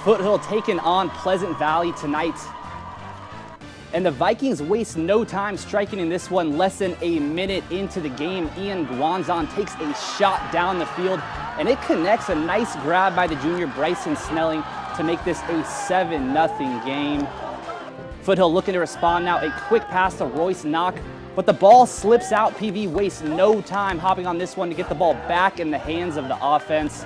Foothill taking on Pleasant Valley tonight. And the Vikings waste no time striking in this one. Less than a minute into the game, Ian Guanzon takes a shot down the field, and it connects. A nice grab by the junior Bryson Snelling to make this a 7-0 game. Foothill looking to respond now. A quick pass to Royce Knock, but the ball slips out. PV wastes no time hopping on this one to get the ball back in the hands of the offense.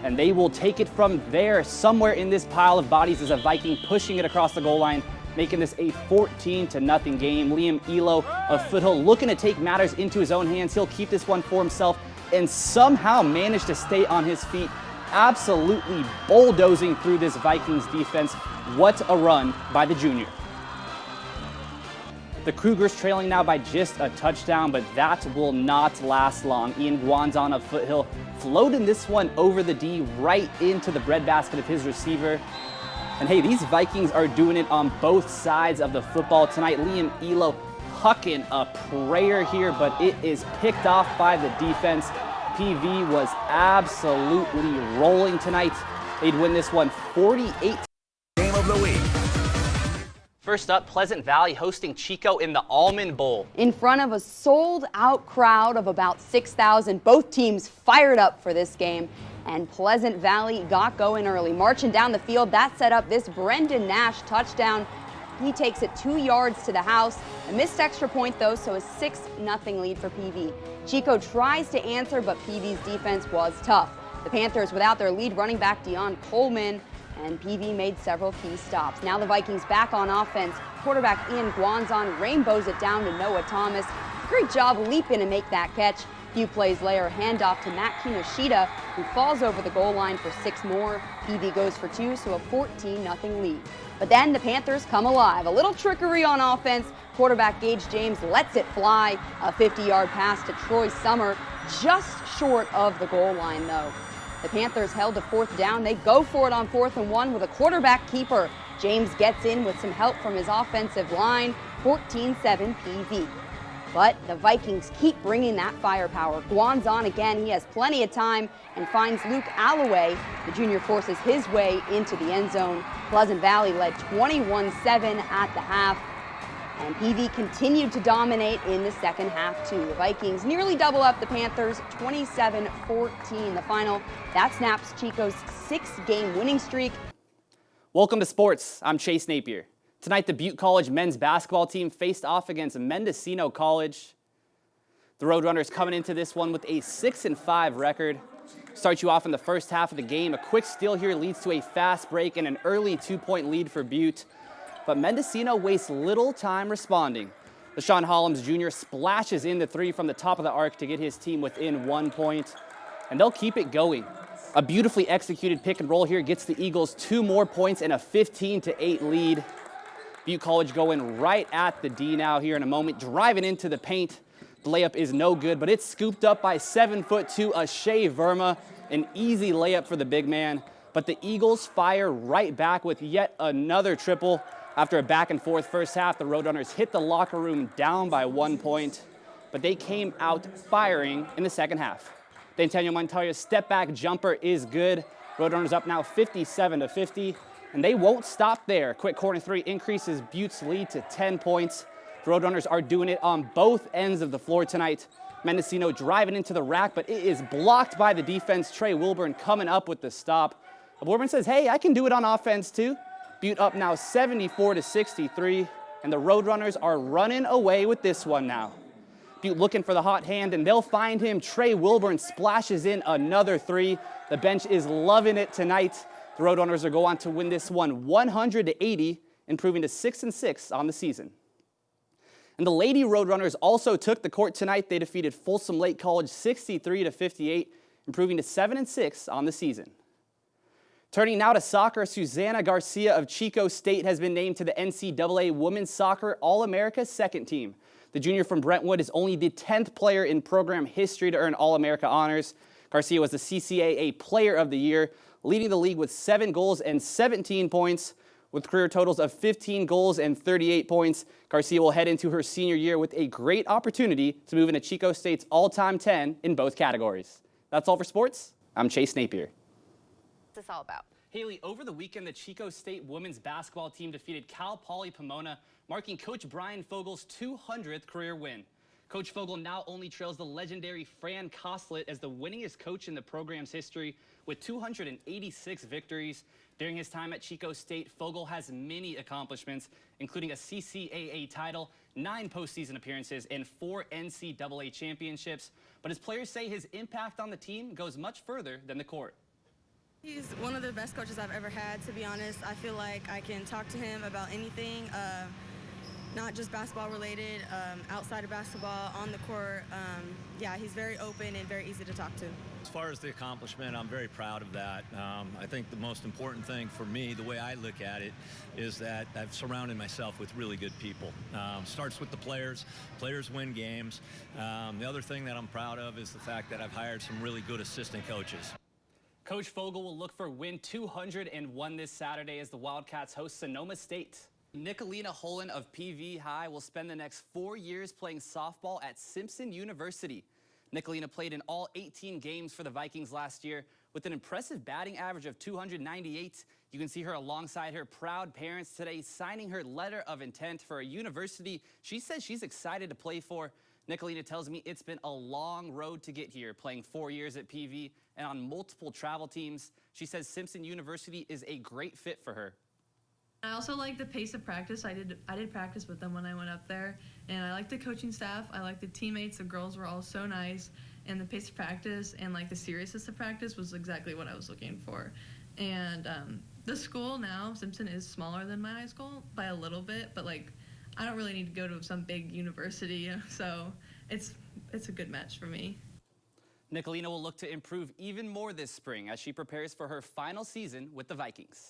And they will take it from there. Somewhere in this pile of bodies is a Viking pushing it across the goal line, making this a 14-0 game. Liam Elo of Foothill looking to take matters into his own hands. He'll keep this one for himself and somehow manage to stay on his feet, absolutely bulldozing through this Vikings defense. What a run by the junior. The Cougars trailing now by just a touchdown, but that will not last long. Ian Guanzon of Foothill floating this one over the D right into the breadbasket of his receiver. And hey, these Vikings are doing it on both sides of the football tonight. Liam Elo hucking a prayer here, but it is picked off by the defense. PV was absolutely rolling tonight. They'd win this one 48. Game of the week. First up, Pleasant Valley hosting Chico in the Almond Bowl. In front of a sold-out crowd of about 6,000, both teams fired up for this game, and Pleasant Valley got going early. Marching down the field, that set up this Brendan Nash touchdown. He takes it 2 yards to the house. A missed extra point, though, so a 6-0 lead for PV. Chico tries to answer, but PV's defense was tough. The Panthers without their lead running back Dion Coleman, and PV made several key stops. Now the Vikings back on offense. Quarterback Ian Guanzon rainbows it down to Noah Thomas. Great job leaping to make that catch. Few plays later, handoff to Matt Kinoshita, who falls over the goal line for 6 more. PV goes for 2, so a 14-0 lead. But then the Panthers come alive. A little trickery on offense. Quarterback Gage James lets it fly. A 50-yard pass to Troy Summer, just short of the goal line, though. The Panthers held to 4th down. They go for it on 4th and 1 with a quarterback keeper. James gets in with some help from his offensive line. 14-7 PV. But the Vikings keep bringing that firepower. Guanzon again, he has plenty of time and finds Luke Alloway. The junior forces his way into the end zone. Pleasant Valley led 21-7 at the half. And PV continued to dominate in the second half, too. The Vikings nearly double up the Panthers, 27-14 the final. That snaps Chico's 6-game winning streak. Welcome to sports. I'm Chase Napier. Tonight, the Butte College men's basketball team faced off against Mendocino College. The Roadrunners coming into this one with a 6-5 record. Start you off in the first half of the game. A quick steal here leads to a fast break and an early 2-point lead for Butte. But Mendocino wastes little time responding. LaShawn Hollums Jr. splashes in the 3 from the top of the arc to get his team within 1 point. And they'll keep it going. A beautifully executed pick and roll here gets the Eagles 2 more points and a 15-8 lead. Butte College going right at the D now here in a moment, driving into the paint. The layup is no good, but it's scooped up by 7'2" Ashay Verma. An easy layup for the big man. But the Eagles fire right back with yet another triple. After a back-and-forth first half, the Roadrunners hit the locker room down by 1 point, but they came out firing in the second half. D'Antonio Montoya's step-back jumper is good. Roadrunners up now 57-50, and they won't stop there. Quick corner 3 increases Butte's lead to 10 points. The Roadrunners are doing it on both ends of the floor tonight. Mendocino driving into the rack, but it is blocked by the defense. Trey Wilburn coming up with the stop. Wilburn says, hey, I can do it on offense too. Butte up now 74-63, and the Roadrunners are running away with this one now. Butte looking for the hot hand, and they'll find him. Trey Wilburn splashes in another 3. The bench is loving it tonight. The Roadrunners are going on to win this one 100-80, improving to 6-6 on the season. And the Lady Roadrunners also took the court tonight. They defeated Folsom Lake College 63-58, improving to 7-6 on the season. Turning now to soccer, Susanna Garcia of Chico State has been named to the NCAA Women's Soccer All-America second team. The junior from Brentwood is only the 10th player in program history to earn All-America honors. Garcia was the CCAA Player of the Year, leading the league with 7 goals and 17 points. With career totals of 15 goals and 38 points, Garcia will head into her senior year with a great opportunity to move into Chico State's all-time 10 in both categories. That's all for sports. I'm Chase Napier. What's this all about? Haley, over the weekend, the Chico State women's basketball team defeated Cal Poly Pomona, marking Coach Brian Fogel's 200th career win. Coach Fogel now only trails the legendary Fran Coslet as the winningest coach in the program's history with 286 victories. During his time at Chico State, Fogel has many accomplishments, including a CCAA title, 9 postseason appearances, and 4 NCAA championships. But his players say his impact on the team goes much further than the court. He's one of the best coaches I've ever had, to be honest. I feel like I can talk to him about anything, not just basketball related, outside of basketball, on the court. Yeah, he's very open and very easy to talk to. As far as the accomplishment, I'm very proud of that. I think the most important thing for me, the way I look at it, is that I've surrounded myself with really good people. Starts with the players. Players win games. The other thing that I'm proud of is the fact that I've hired some really good assistant coaches. Coach Fogel will look for win 201 this Saturday as the Wildcats host Sonoma State. Nicolina Holland of PV High will spend the next 4 years playing softball at Simpson University. Nicolina played in all 18 games for the Vikings last year with an impressive batting average of 298. You can see her alongside her proud parents today signing her letter of intent for a university she says she's excited to play for. Nicolina tells me it's been a long road to get here, playing 4 years at PV and on multiple travel teams. She says Simpson University is a great fit for her. I also like the pace of practice. I did practice with them when I went up there, and I like the coaching staff. I like the teammates. The girls were all so nice, and the pace of practice and like the seriousness of practice was exactly what I was looking for. And the school now, Simpson, is smaller than my high school by a little bit, but like I don't really need to go to some big university, so it's a good match for me. Nicolina will look to improve even more this spring as she prepares for her final season with the Vikings.